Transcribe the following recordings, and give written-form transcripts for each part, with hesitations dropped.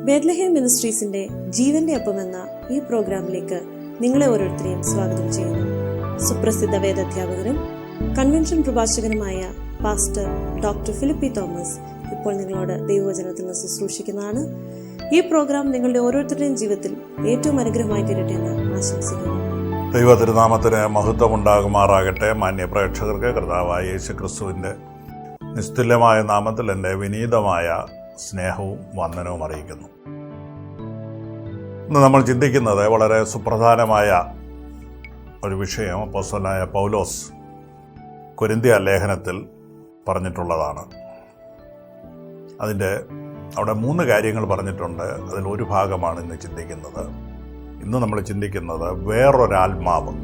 ബേത്ലഹേം മിനിസ്ട്രീസിന്റെ ജീവന്റെ അപ്പം എന്ന ഈ പ്രോഗ്രാമിലേക്ക് നിങ്ങളെ ഓരോരുത്തരെയും സ്വാഗതം ചെയ്യുന്നു. സുപ്രസിദ്ധ വേദാധ്യാപകനും കൺവെൻഷൻ പ്രഭാഷകനുമായ പാസ്റ്റർ ഡോക്ടർ ഫിലിപ്പി തോമസ് ഇപ്പോൾ നിങ്ങളോട് ദൈവവചനത്തിൽ നിന്ന് ശുശ്രൂഷിക്കുന്നതാണ്. ഈ പ്രോഗ്രാം നിങ്ങളുടെ ഓരോരുത്തരുടെയും ജീവിതത്തിൽ ഏറ്റവും അനുഗ്രഹമായി തീരട്ടെ എന്ന് ആശംസിക്കുന്നു. ദൈവ തിരുനാമത്തിന് മഹത്വമുണ്ടാകുമാറാകട്ടെ. മാന്യ പ്രേക്ഷകർക്ക് കർത്താവായ യേശു ക്രിസ്തുവിൻ്റെ നിസ്തുല്യമായ നാമത്തിൽ എൻ്റെ വിനീതമായ സ്നേഹവും വന്ദനവും അറിയിക്കുന്നു. ഇന്ന് നമ്മൾ ചിന്തിക്കുന്നത് വളരെ സുപ്രധാനമായ ഒരു വിഷയം അപ്പോസ്തലനായ പൗലോസ് കൊരിന്ത്യ ലേഖനത്തിൽ പറഞ്ഞിട്ടുള്ളതാണ്. അവിടെ 3 കാര്യങ്ങൾ പറഞ്ഞിട്ടുണ്ട്. അതിൽ ഒരു ഭാഗമാണ് ഇന്ന് ചിന്തിക്കുന്നത്. ഇന്ന് നമ്മൾ ചിന്തിക്കുന്നത് വേറൊരാത്മാവ്.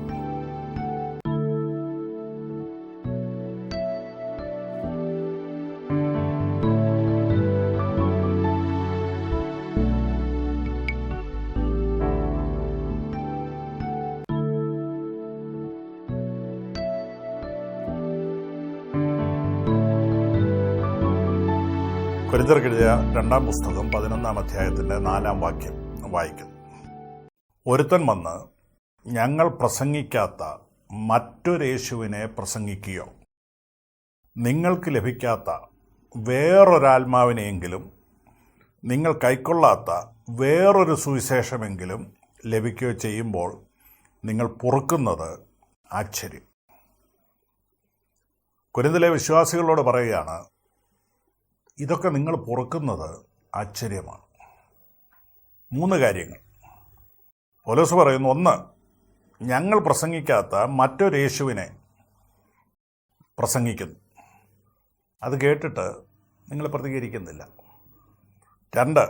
കൊരിന്ത്യർക്കെഴുതിയ 2-ാം പുസ്തകം 11-ാം അധ്യായത്തിൻ്റെ 4-ാം വാക്യം വായിക്കുന്നു. ഒരുത്തൻ വന്ന് ഞങ്ങൾ പ്രസംഗിക്കാത്ത മറ്റൊരേശുവിനെ പ്രസംഗിക്കുകയോ നിങ്ങൾക്ക് ലഭിക്കാത്ത വേറൊരാത്മാവിനെയെങ്കിലും നിങ്ങൾ കൈക്കൊള്ളാത്ത വേറൊരു സുവിശേഷമെങ്കിലും ലഭിക്കുകയോ ചെയ്യുമ്പോൾ നിങ്ങൾ പൊറുക്കുന്നത് ആശ്ചര്യം. കൊരിന്തിലെ വിശ്വാസികളോട് പറയുകയാണ്, ഇതൊക്കെ നിങ്ങൾ പൊറുക്കുന്നത് ആശ്ചര്യമാണ്. 3 കാര്യങ്ങൾ പൗലോസ് പറയുന്നു. 1, ഞങ്ങൾ പ്രസംഗിക്കാത്ത മറ്റൊരു യേശുവിനെ പ്രസംഗിക്കുന്നു. അത് കേട്ടിട്ട് നിങ്ങൾ പ്രതികരിക്കുന്നില്ല. 2,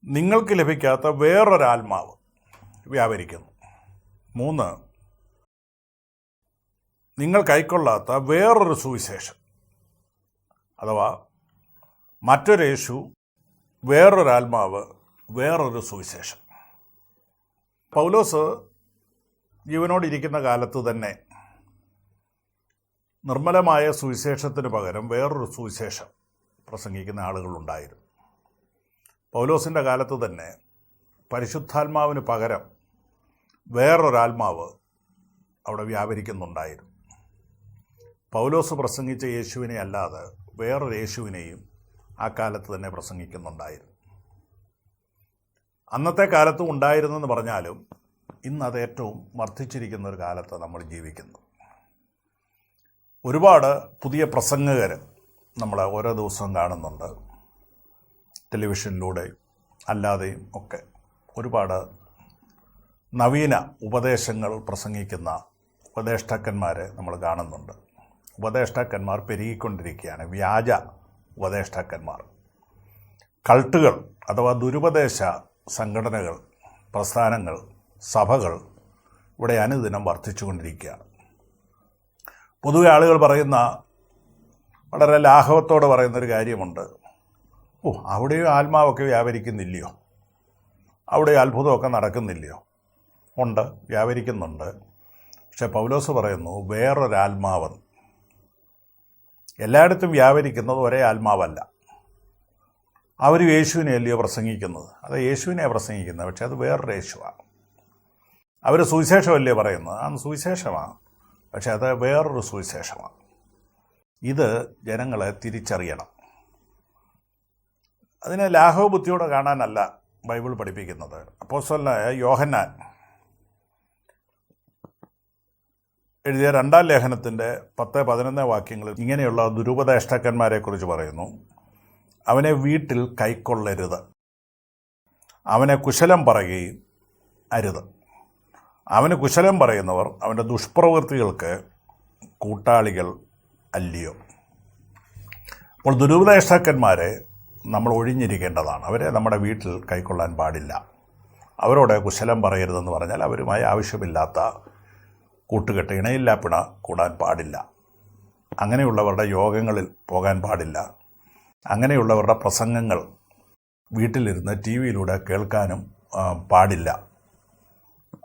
നിങ്ങൾക്ക് ലഭിക്കാത്ത വേറൊരാത്മാവ് വ്യാപരിക്കുന്നു. 3, നിങ്ങൾ കൈക്കൊള്ളാത്ത വേറൊരു സുവിശേഷം, അഥവാ മറ്റൊരു യേശു, വേറൊരാത്മാവ്, വേറൊരു സുവിശേഷം. പൗലോസ് ജീവനോടിരിക്കുന്ന കാലത്ത് തന്നെ നിർമ്മലമായ സുവിശേഷത്തിന് പകരം വേറൊരു സുവിശേഷം പ്രസംഗിക്കുന്ന ആളുകളുണ്ടായിരുന്നു. പൗലോസിൻ്റെ കാലത്ത് തന്നെ പരിശുദ്ധാത്മാവിന് പകരം വേറൊരാത്മാവ് അവിടെ വ്യാപരിക്കുന്നുണ്ടായിരുന്നു. പൗലോസ് പ്രസംഗിച്ച യേശുവിനെ അല്ലാതെ വേറൊരു യേശുവിനെയും ആ കാലത്ത് തന്നെ പ്രസംഗിക്കുന്നുണ്ടായിരുന്നു. അന്നത്തെ കാലത്തും ഉണ്ടായിരുന്നെന്ന് പറഞ്ഞാലും ഇന്ന് അത് ഏറ്റവും വർദ്ധിച്ചിരിക്കുന്ന ഒരു കാലത്ത് നമ്മൾ ജീവിക്കുന്നു. ഒരുപാട് പുതിയ പ്രസംഗകർ നമ്മൾ ഓരോ ദിവസവും കാണുന്നുണ്ട്. ടെലിവിഷനിലൂടെയും അല്ലാതെയും ഒക്കെ ഒരുപാട് നവീന ഉപദേശങ്ങൾ പ്രസംഗിക്കുന്ന ഉപദേഷ്ടാക്കന്മാരെ നമ്മൾ കാണുന്നുണ്ട്. ഉപദേഷ്ടാക്കന്മാർ പെരുകിക്കൊണ്ടിരിക്കുകയാണ്. വ്യാജ ഉപദേഷ്ടാക്കന്മാർ, കൾട്ടുകൾ അഥവാ ദുരുപദേശ സംഘടനകൾ, പ്രസ്ഥാനങ്ങൾ, സഭകൾ ഇവിടെ അനുദിനം വർദ്ധിച്ചുകൊണ്ടിരിക്കുകയാണ്. പൊതുവെ ആളുകൾ പറയുന്ന, വളരെ ലാഘവത്തോടെ പറയുന്നൊരു കാര്യമുണ്ട്. അവിടെയും ആത്മാവൊക്കെ വ്യാപരിക്കുന്നില്ലയോ? അവിടെ അത്ഭുതമൊക്കെ നടക്കുന്നില്ലയോ? ഉണ്ട്, വ്യാപരിക്കുന്നുണ്ട്. പക്ഷെ പൗലോസ് പറയുന്നു വേറൊരാത്മാവ്. എല്ലായിടത്തും വ്യാപരിക്കുന്നത് ഒരേ ആത്മാവല്ല. അവർ യേശുവിനെ അല്ലയോ പ്രസംഗിക്കുന്നത്? അത് യേശുവിനെ പ്രസംഗിക്കുന്നത്, പക്ഷെ അത് വേറൊരു യേശുവാണ്. അവർ സുവിശേഷമല്ലേ പറയുന്നത്? ആ സുവിശേഷമാണ്, പക്ഷെ അത് വേറൊരു സുവിശേഷമാണ്. ഇത് ജനങ്ങളെ തിരിച്ചറിയണം. അതിനെ ലാഘവ ബുദ്ധിയോടെ കാണാനല്ല ബൈബിൾ പഠിപ്പിക്കുന്നത്. അപ്പോസ്തലനായ യോഹന്നാൻ എഴുതിയ 2-ാം ലേഖനത്തിൻ്റെ 10-11 വാക്യങ്ങളിൽ ഇങ്ങനെയുള്ള ദുരുപദേഷ്ടാക്കന്മാരെക്കുറിച്ച് പറയുന്നു. അവനെ വീട്ടിൽ കൈക്കൊള്ളരുത്, അവനെ കുശലം പറയുകയും അരുത്. അവന് കുശലം പറയുന്നവർ അവൻ്റെ ദുഷ്പ്രവൃത്തികൾക്ക് കൂട്ടാളികൾ അല്ലയോ? അപ്പോൾ ദുരുപദേഷ്ടാക്കന്മാരെ നമ്മൾ ഒഴിഞ്ഞിരിക്കേണ്ടതാണ്. അവരെ നമ്മുടെ വീട്ടിൽ കൈക്കൊള്ളാൻ പാടില്ല. അവരോട് കുശലം പറയരുതെന്ന് പറഞ്ഞാൽ അവരുമായി ആവശ്യമില്ലാത്ത കൂട്ടുകെട്ട്, ഇണയില്ല പിണ കൂടാൻ പാടില്ല. അങ്ങനെയുള്ളവരുടെ യോഗങ്ങളിൽ പോകാൻ പാടില്ല. അങ്ങനെയുള്ളവരുടെ പ്രസംഗങ്ങൾ വീട്ടിലിരുന്ന് ടി വിയിലൂടെ കേൾക്കാനും പാടില്ല.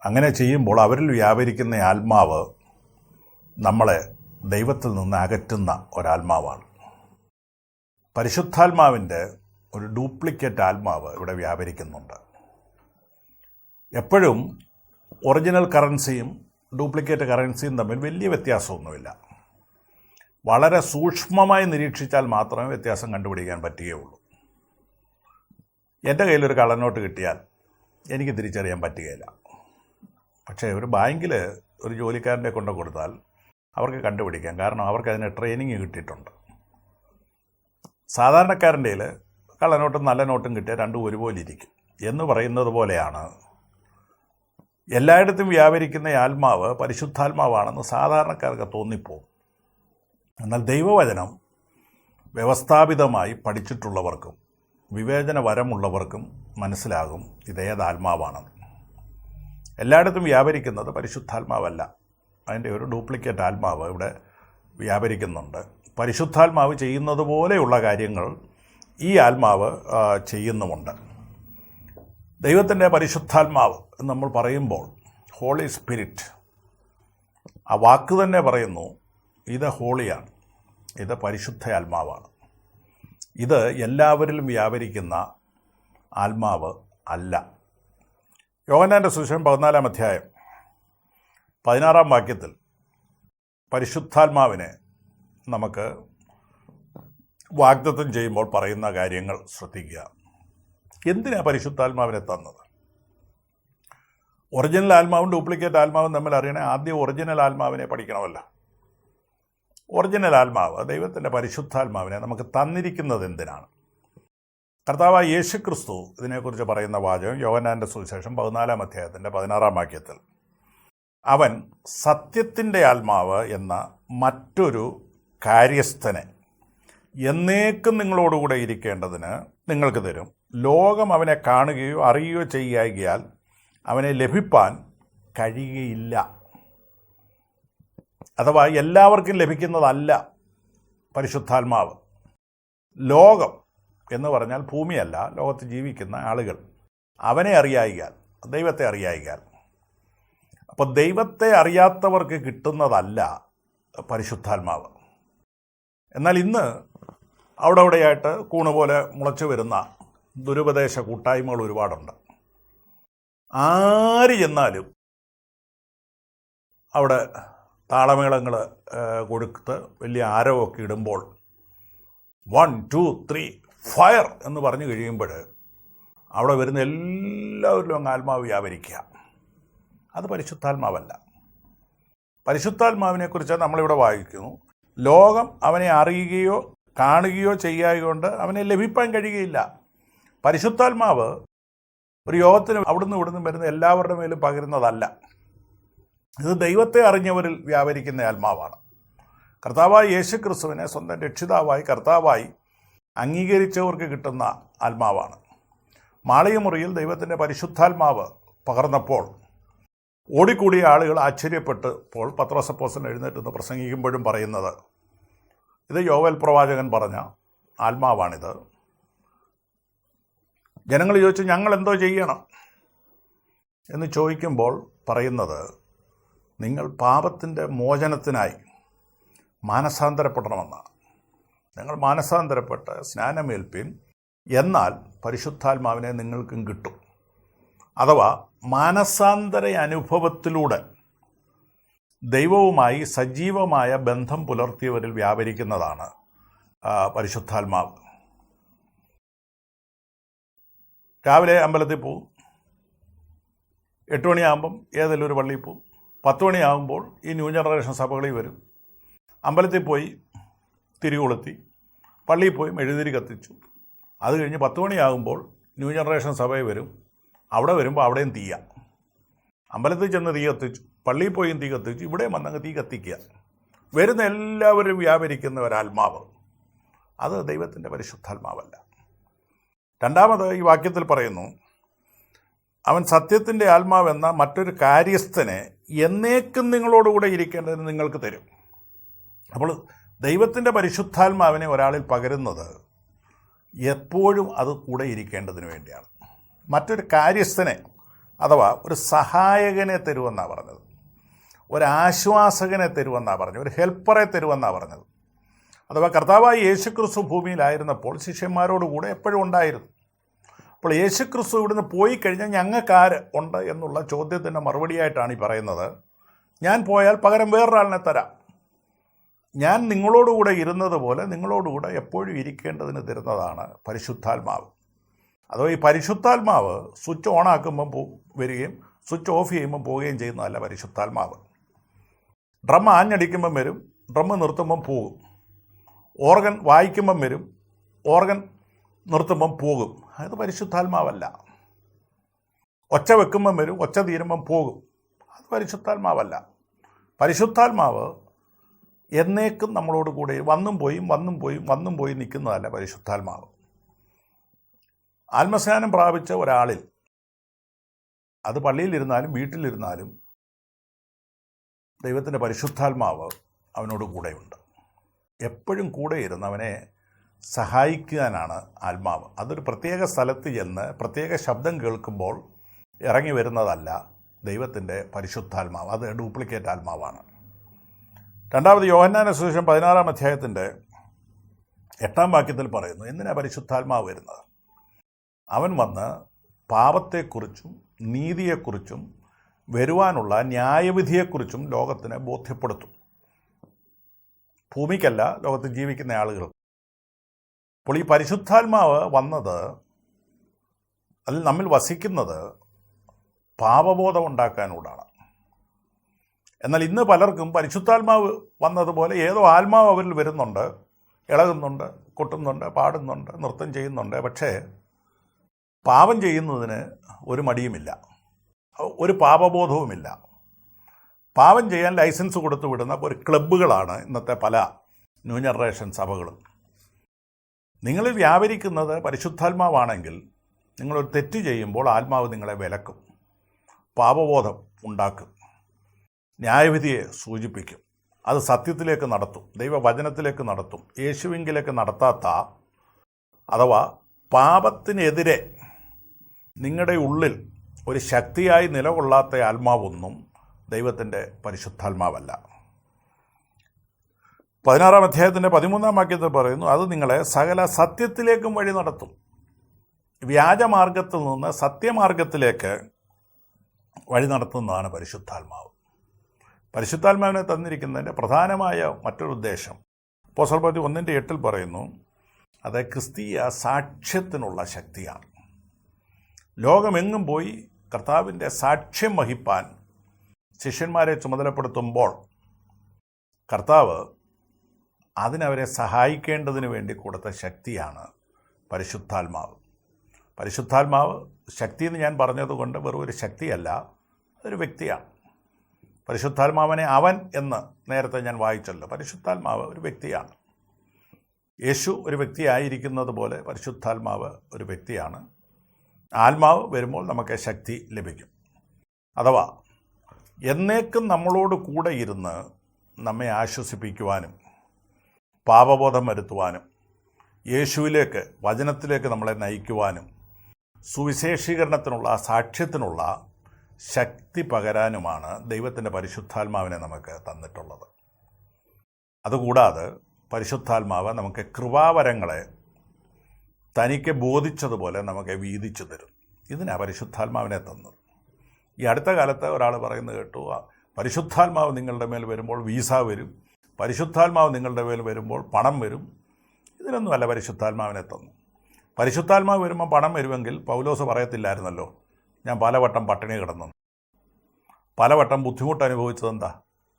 അങ്ങനെ ചെയ്യുമ്പോൾ അവരിൽ വ്യാപരിക്കുന്ന ആത്മാവ് നമ്മളെ ദൈവത്തിൽ നിന്ന് അകറ്റുന്ന ഒരാത്മാവാണ്. പരിശുദ്ധാത്മാവിൻ്റെ ഒരു ഡ്യൂപ്ലിക്കേറ്റ് ആത്മാവ് ഇവിടെ വ്യാപരിക്കുന്നുണ്ട്. എപ്പോഴും ഒറിജിനൽ കറൻസിയും ഡ്യൂപ്ലിക്കേറ്റ് കറൻസിയും തമ്മിൽ വലിയ വ്യത്യാസമൊന്നുമില്ല. വളരെ സൂക്ഷ്മമായി നിരീക്ഷിച്ചാൽ മാത്രമേ വ്യത്യാസം കണ്ടുപിടിക്കാൻ പറ്റുകയുള്ളൂ. എൻ്റെ കയ്യിലൊരു കള്ളനോട്ട് കിട്ടിയാൽ എനിക്ക് തിരിച്ചറിയാൻ പറ്റുകയില്ല. പക്ഷേ ഒരു ബാങ്കിൽ ഒരു ജോലിക്കാരനെ കൊണ്ട് കൊടുത്താൽ അവർക്ക് കണ്ടുപിടിക്കാം. കാരണം അവർക്ക് അതിന് ട്രെയിനിങ് കിട്ടിയിട്ടുണ്ട്. സാധാരണക്കാരൻ്റെ കയ്യിൽ കള്ളനോട്ടും നല്ല നോട്ടും കിട്ടിയാൽ രണ്ടും ഒരുപോലെ ഇരിക്കും എന്ന് പറയുന്നത് പോലെയാണ് എല്ലായിടത്തും വ്യാപരിക്കുന്ന ആത്മാവ് പരിശുദ്ധാത്മാവാണെന്ന് സാധാരണക്കാർക്ക് തോന്നിപ്പോവും. എന്നാൽ ദൈവവചനം വ്യവസ്ഥാപിതമായി പഠിച്ചിട്ടുള്ളവർക്കും വിവേചന വരമുള്ളവർക്കും മനസ്സിലാകും ഇതേത് ആത്മാവാണെന്ന്. എല്ലായിടത്തും വ്യാപരിക്കുന്നത് പരിശുദ്ധാത്മാവല്ല, അതിൻ്റെ ഒരു ഡ്യൂപ്ലിക്കേറ്റ് ആത്മാവ് ഇവിടെ വ്യാപരിക്കുന്നുണ്ട്. പരിശുദ്ധാത്മാവ് ചെയ്യുന്നത് പോലെയുള്ള കാര്യങ്ങൾ ഈ ആത്മാവ് ചെയ്യുന്നുമുണ്ട്. ദൈവത്തിൻ്റെ പരിശുദ്ധാത്മാവ് എന്ന് നമ്മൾ പറയുമ്പോൾ ഹോളി സ്പിരിറ്റ്, ആ വാക്ക് തന്നെ പറയുന്നു ഇത് ഹോളിയാണ്, ഇത് പരിശുദ്ധ ആത്മാവാണ്. ഇത് എല്ലാവരിലും വ്യാപരിക്കുന്ന ആത്മാവ് അല്ല. യോഹന്നാൻ്റെ സുവിശേഷം 14-ാം അധ്യായം 16-ാം വാക്യത്തിൽ പരിശുദ്ധാത്മാവിനെ നമുക്ക് വാഗ്ദത്തം ചെയ്യുമ്പോൾ പറയുന്ന കാര്യങ്ങൾ ശ്രദ്ധിക്കുക. എന്തിനാണ് പരിശുദ്ധാത്മാവിനെ തന്നത്? ഒറിജിനൽ ആത്മാവും ഡ്യൂപ്ലിക്കേറ്റ് ആത്മാവും തമ്മിൽ അറിയണേ ആദ്യം ഒറിജിനൽ ആത്മാവിനെ പഠിക്കണമല്ലോ. ഒറിജിനൽ ആത്മാവ് ദൈവത്തിൻ്റെ പരിശുദ്ധാത്മാവിനെ നമുക്ക് തന്നിരിക്കുന്നത് എന്തിനാണ്? കർത്താവായ യേശു ക്രിസ്തു ഇതിനെക്കുറിച്ച് പറയുന്ന വാചകം യോഹന്നാൻ്റെ സുവിശേഷം 14-ാം അധ്യായത്തിൻ്റെ 16-ാം വാക്യത്തിൽ, അവൻ സത്യത്തിൻ്റെ ആത്മാവ് എന്ന മറ്റൊരു കാര്യസ്ഥനെ എന്നേക്കും നിങ്ങളോടുകൂടെ ഇരിക്കേണ്ടതിന് നിങ്ങൾക്ക് തരും. ലോകം അവനെ കാണുകയോ അറിയുകയോ ചെയ്യായികയാൽ അവനെ ലഭിപ്പാൻ കഴിയുകയില്ല. അഥവാ എല്ലാവർക്കും ലഭിക്കുന്നതല്ല പരിശുദ്ധാത്മാവ്. ലോകം എന്ന് പറഞ്ഞാൽ ഭൂമിയല്ല, ലോകത്ത് ജീവിക്കുന്ന ആളുകൾ അവനെ അറിയായികയാൽ, ദൈവത്തെ അറിയായികയാൽ. അപ്പോൾ ദൈവത്തെ അറിയാത്തവർക്ക് കിട്ടുന്നതല്ല പരിശുദ്ധാത്മാവ്. എന്നാൽ ഇന്ന് അവിടെയായിട്ട് കൂണ് പോലെ മുളച്ചു വരുന്ന ദുരുപദേശ കൂട്ടായ്മകൾ ഒരുപാടുണ്ട്. ആര് ചെന്നാലും അവിടെ താളമേളങ്ങൾ കൊടുത്ത് വലിയ ആരവമൊക്കെ ഇടുമ്പോൾ 1 2 3 ഫയർ എന്ന് പറഞ്ഞു കഴിയുമ്പോൾ അവിടെ വരുന്ന എല്ലാവരിലും അങ്ങ് ആത്മാവ് വ്യാപരിക്കുക. അത് പരിശുദ്ധാത്മാവല്ല. പരിശുദ്ധാത്മാവിനെക്കുറിച്ച് നമ്മളിവിടെ വായിക്കുന്നു, ലോകം അവനെ അറിയുകയോ കാണുകയോ ചെയ്യായതുകൊണ്ട് അവനെ ലഭിപ്പാൻ കഴിയുകയില്ല. പരിശുദ്ധാത്മാവ് ഒരു യോഗത്തിന് അവിടുന്ന് ഇവിടുന്ന് വരുന്ന എല്ലാവരുടെ മേലും പകരുന്നതല്ല. ഇത് ദൈവത്തെ അറിഞ്ഞവരിൽ വ്യാപരിക്കുന്ന ആത്മാവാണ്. കർത്താവായ യേശു ക്രിസ്തുവിനെ സ്വന്തം രക്ഷിതാവായി കർത്താവായി അംഗീകരിച്ചവർക്ക് കിട്ടുന്ന ആത്മാവാണ്. മാളികമുറിയിൽ ദൈവത്തിൻ്റെ പരിശുദ്ധാത്മാവ് പകർന്നപ്പോൾ ഓടിക്കൂടിയ ആളുകൾ ആശ്ചര്യപ്പെട്ടപ്പോൾ പത്രോസ് അപ്പോസ്തലൻ എഴുന്നേറ്റ് പ്രസംഗിക്കുമ്പോഴും പറയുന്നത്, ഇത് യോവേൽ പ്രവാചകൻ പറഞ്ഞ ആത്മാവാണിത്. ജനങ്ങൾ ചോദിച്ചു, ഞങ്ങൾ എന്തോ ചെയ്യണം എന്ന് ചോദിക്കുമ്പോൾ പറയുന്നത്, നിങ്ങൾ പാപത്തിൻ്റെ മോചനത്തിനായി മാനസാന്തരപ്പെടണമെന്നാണ്. നിങ്ങൾ മാനസാന്തരപ്പെട്ട് സ്നാനമേൽപ്പിൻ, എന്നാൽ പരിശുദ്ധാത്മാവിനെ നിങ്ങൾക്കും കിട്ടും. അഥവാ മാനസാന്തര അനുഭവത്തിലൂടെ ദൈവവുമായി സജീവമായ ബന്ധം പുലർത്തിയവരിൽ വ്യാപരിക്കുന്നതാണ് പരിശുദ്ധാത്മാവ്. രാവിലെ അമ്പലത്തിൽ പോവും, 8 മണിയാകുമ്പം ഏതെങ്കിലും ഒരു പള്ളിയിൽ പോവും, 10 മണിയാകുമ്പോൾ ഈ ന്യൂ ജനറേഷൻ സഭകളിൽ വരും. അമ്പലത്തിൽ പോയി തിരി കൊളുത്തി, പള്ളിയിൽ പോയി മെഴുതിരി കത്തിച്ചു. അത് കഴിഞ്ഞ് 10 മണിയാകുമ്പോൾ ന്യൂ ജനറേഷൻ സഭയിൽ വരും. അവിടെ വരുമ്പോൾ അവിടെയും തീയ. അമ്പലത്തിൽ ചെന്ന് തീ കത്തിച്ചു, പള്ളിയിൽ പോയും തീ കത്തിച്ചു, ഇവിടെയും വന്നങ്ങ് തീ കത്തിക്കുക. വരുന്ന എല്ലാവരും വ്യാപരിക്കുന്ന ഒരാത്മാവ്, അത് ദൈവത്തിൻ്റെ പരിശുദ്ധാത്മാവല്ല. രണ്ടാമത് ഈ വാക്യത്തിൽ പറയുന്നു, അവൻ സത്യത്തിൻ്റെ ആത്മാവെന്ന മറ്റൊരു കാര്യസ്ഥനെ എന്നേക്കും നിങ്ങളോടുകൂടെ ഇരിക്കേണ്ടതിന് നിങ്ങൾക്ക് തരും. അപ്പോൾ ദൈവത്തിൻ്റെ പരിശുദ്ധാത്മാവിനെ ഒരാളിൽ പകരുന്നത് എപ്പോഴും അത് കൂടെ ഇരിക്കേണ്ടതിന് വേണ്ടിയാണ്. മറ്റൊരു കാര്യസ്ഥനെ അഥവാ ഒരു സഹായകനെ തരുമെന്നാണ് പറഞ്ഞത്, ഒരാശ്വാസകനെ തരുമെന്നാണ് പറഞ്ഞത്, ഒരു ഹെൽപ്പറെ തരുമെന്നാണ് പറഞ്ഞത്. അഥവാ കർത്താവായ യേശുക്രിസ്തു ഭൂമിയിലായിരുന്നപ്പോൾ ശിഷ്യന്മാരോടുകൂടെ എപ്പോഴും ഉണ്ടായിരുന്നു. അപ്പോൾ യേശുക്രിസ്തു ഇവിടുന്ന് പോയി കഴിഞ്ഞാൽ ഞങ്ങൾക്കാര് ഉണ്ട് എന്നുള്ള ചോദ്യത്തിൻ്റെ മറുപടിയായിട്ടാണ് ഈ പറയുന്നത്, ഞാൻ പോയാൽ പകരം വേറൊരാളിനെ തരാം. ഞാൻ നിങ്ങളോടുകൂടെ ഇരുന്നത് പോലെ നിങ്ങളോടുകൂടെ എപ്പോഴും ഇരിക്കേണ്ടതിന് തരുന്നതാണ് പരിശുദ്ധാത്മാവ്. അഥവാ ഈ പരിശുദ്ധാത്മാവ് സ്വിച്ച് ഓണാക്കുമ്പം വരികയും സ്വിച്ച് ഓഫ് ചെയ്യുമ്പം പോവുകയും ചെയ്യുന്നതല്ല പരിശുദ്ധാത്മാവ്. ഡ്രം ആഞ്ഞടിക്കുമ്പം വരും, ഡ്രം നിർത്തുമ്പം പോകും. ഓർഗൻ വായിക്കുമ്പം വരും, ഓർഗൻ നിർത്തുമ്പം പോകും. അത് പരിശുദ്ധാത്മാവല്ല. ഒച്ച വെക്കുമ്പം വരും, ഒച്ച തീരുമ്പം പോകും. അത് പരിശുദ്ധാത്മാവല്ല. പരിശുദ്ധാത്മാവ് എന്നേക്കും നമ്മളോട് കൂടെ വന്നും പോയി നിൽക്കുന്നതല്ല പരിശുദ്ധാത്മാവ്. ആത്മസ്നാനം പ്രാപിച്ച ഒരാളിൽ, അത് പള്ളിയിലിരുന്നാലും വീട്ടിലിരുന്നാലും, ദൈവത്തിൻ്റെ പരിശുദ്ധാത്മാവ് അവനോട് കൂടെയുണ്ട്. എപ്പോഴും കൂടെ ഇരുന്ന് അവനെ സഹായിക്കാനാണ് ആത്മാവ്. അതൊരു പ്രത്യേക സ്ഥലത്ത് ചെന്ന് പ്രത്യേക ശബ്ദം കേൾക്കുമ്പോൾ ഇറങ്ങി വരുന്നതല്ല ദൈവത്തിൻ്റെ പരിശുദ്ധാത്മാവ്. അത് ഡ്യൂപ്ലിക്കേറ്റ് ആത്മാവാണ്. രണ്ടാമത് യോഹന്നാന്റെ സുവിശേഷം 16-ാം അധ്യായത്തിൻ്റെ 8-ാം വാക്യത്തിൽ പറയുന്നു, എന്തിനാ പരിശുദ്ധാത്മാവ് വരുന്നത്? അവൻ വന്ന് പാപത്തെക്കുറിച്ചും നീതിയെക്കുറിച്ചും വരുവാനുള്ള ന്യായവിധിയെക്കുറിച്ചും ലോകത്തിന് ബോധ്യപ്പെടുത്തും. ഭൂമിക്കല്ല, ലോകത്ത് ജീവിക്കുന്ന ആളുകൾ. അപ്പോൾ ഈ പരിശുദ്ധാത്മാവ് വന്നത്, അതിൽ നമ്മിൽ വസിക്കുന്നത് പാപബോധം ഉണ്ടാക്കാനൂടാണ്. എന്നാൽ ഇന്ന് പലർക്കും പരിശുദ്ധാത്മാവ് വന്നതുപോലെ ഏതോ ആത്മാവ് അവരിൽ വരുന്നുണ്ട്, ഇളകുന്നുണ്ട്, കൊട്ടുന്നുണ്ട്, പാടുന്നുണ്ട്, നൃത്തം ചെയ്യുന്നുണ്ട്. പക്ഷേ പാപം ചെയ്യുന്നതിന് ഒരു മടിയുമില്ല, ഒരു പാപബോധവുമില്ല. പാപം ചെയ്യാൻ ലൈസൻസ് കൊടുത്തു വിടുന്ന ഒരു ക്ലബ്ബുകളാണ് ഇന്നത്തെ പല ന്യൂ ജനറേഷൻ സഭകളും. നിങ്ങളിൽ വ്യാപരിക്കുന്നത് പരിശുദ്ധാത്മാവാണെങ്കിൽ നിങ്ങളൊരു തെറ്റ് ചെയ്യുമ്പോൾ ആത്മാവ് നിങ്ങളെ വിലക്കും, പാപബോധം ഉണ്ടാക്കും, ന്യായവിധിയെ സൂചിപ്പിക്കും, അത് സത്യത്തിലേക്ക് നടത്തും, ദൈവവചനത്തിലേക്ക് നടത്തും. യേശുവിങ്കിലേക്ക് നടത്താത്ത, അഥവാ പാപത്തിനെതിരെ നിങ്ങളുടെ ഉള്ളിൽ ഒരു ശക്തിയായി നിലകൊള്ളാത്ത ആത്മാവൊന്നും ദൈവത്തിൻ്റെ പരിശുദ്ധാത്മാവല്ല. 16-ാം അധ്യായത്തിൻ്റെ 13-ാം വാക്യത്തിൽ പറയുന്നു, അത് നിങ്ങളെ സകല സത്യത്തിലേക്കും വഴി നടത്തും. വ്യാജമാർഗത്തിൽ നിന്ന് സത്യമാർഗത്തിലേക്ക് വഴി നടത്തുന്നതാണ് പരിശുദ്ധാത്മാവ്. പരിശുദ്ധാത്മാവിനെ തന്നിരിക്കുന്നതിൻ്റെ പ്രധാനമായ മറ്റൊരു ഉദ്ദേശം അപ്പോസ്തലർ 1:8 പറയുന്നു, അത് ക്രിസ്തീയ സാക്ഷ്യത്തിനുള്ള ശക്തിയാണ്. ലോകമെങ്ങും പോയി കർത്താവിൻ്റെ സാക്ഷ്യം വഹിപ്പാൻ ശിഷ്യന്മാരെ ചുമതലപ്പെടുത്തുമ്പോൾ കർത്താവ് അതിനവരെ സഹായിക്കേണ്ടതിന് വേണ്ടി കൊടുത്ത ശക്തിയാണ് പരിശുദ്ധാത്മാവ്. പരിശുദ്ധാത്മാവ് ശക്തി എന്ന് ഞാൻ പറഞ്ഞതുകൊണ്ട് വെറും ഒരു ശക്തിയല്ല, അതൊരു വ്യക്തിയാണ്. പരിശുദ്ധാത്മാവിനെ അവൻ എന്ന് നേരത്തെ ഞാൻ വായിച്ചല്ലോ. പരിശുദ്ധാത്മാവ് ഒരു വ്യക്തിയാണ്. യേശു ഒരു വ്യക്തിയായിരിക്കുന്നത് പോലെ പരിശുദ്ധാത്മാവ് ഒരു വ്യക്തിയാണ്. ആത്മാവ് വരുമ്പോൾ നമുക്ക് ശക്തി ലഭിക്കും. അഥവാ എന്നേക്കും നമ്മളോട് കൂടെ ഇരുന്ന് നമ്മെ ആശ്വസിപ്പിക്കുവാനും പാപബോധം വരുത്തുവാനും യേശുവിലേക്ക്, വചനത്തിലേക്ക് നമ്മളെ നയിക്കുവാനും സുവിശേഷീകരണത്തിനുള്ള, സാക്ഷ്യത്തിനുള്ള ശക്തി പകരാനുമാണ് ദൈവത്തിൻ്റെ പരിശുദ്ധാത്മാവിനെ നമുക്ക് തന്നിട്ടുള്ളത്. അതുകൂടാതെ പരിശുദ്ധാത്മാവ് നമുക്ക് കൃപാവരങ്ങളെ തനിക്ക് ബോധിച്ചതുപോലെ നമുക്ക് വീതിച്ചു തരും. ഇതിനാണ് പരിശുദ്ധാത്മാവിനെ തന്നത്. ഈ അടുത്ത കാലത്ത് ഒരാൾ പറയുന്നത് കേട്ടു, പരിശുദ്ധാത്മാവ് നിങ്ങളുടെ മേൽ വരുമ്പോൾ വീസ വരും, പരിശുദ്ധാത്മാവ് നിങ്ങളുടെ മേൽ വരുമ്പോൾ പണം വരും. ഇതിനൊന്നുമല്ല പരിശുദ്ധാത്മാവിനെ തന്നു. പരിശുദ്ധാത്മാവ് വരുമ്പോൾ പണം വരുമെങ്കിൽ പൗലോസ് പറയത്തില്ലായിരുന്നല്ലോ, ഞാൻ പലവട്ടം പട്ടിണി കിടന്നു, പലവട്ടം ബുദ്ധിമുട്ട് അനുഭവിച്ചതെന്താ?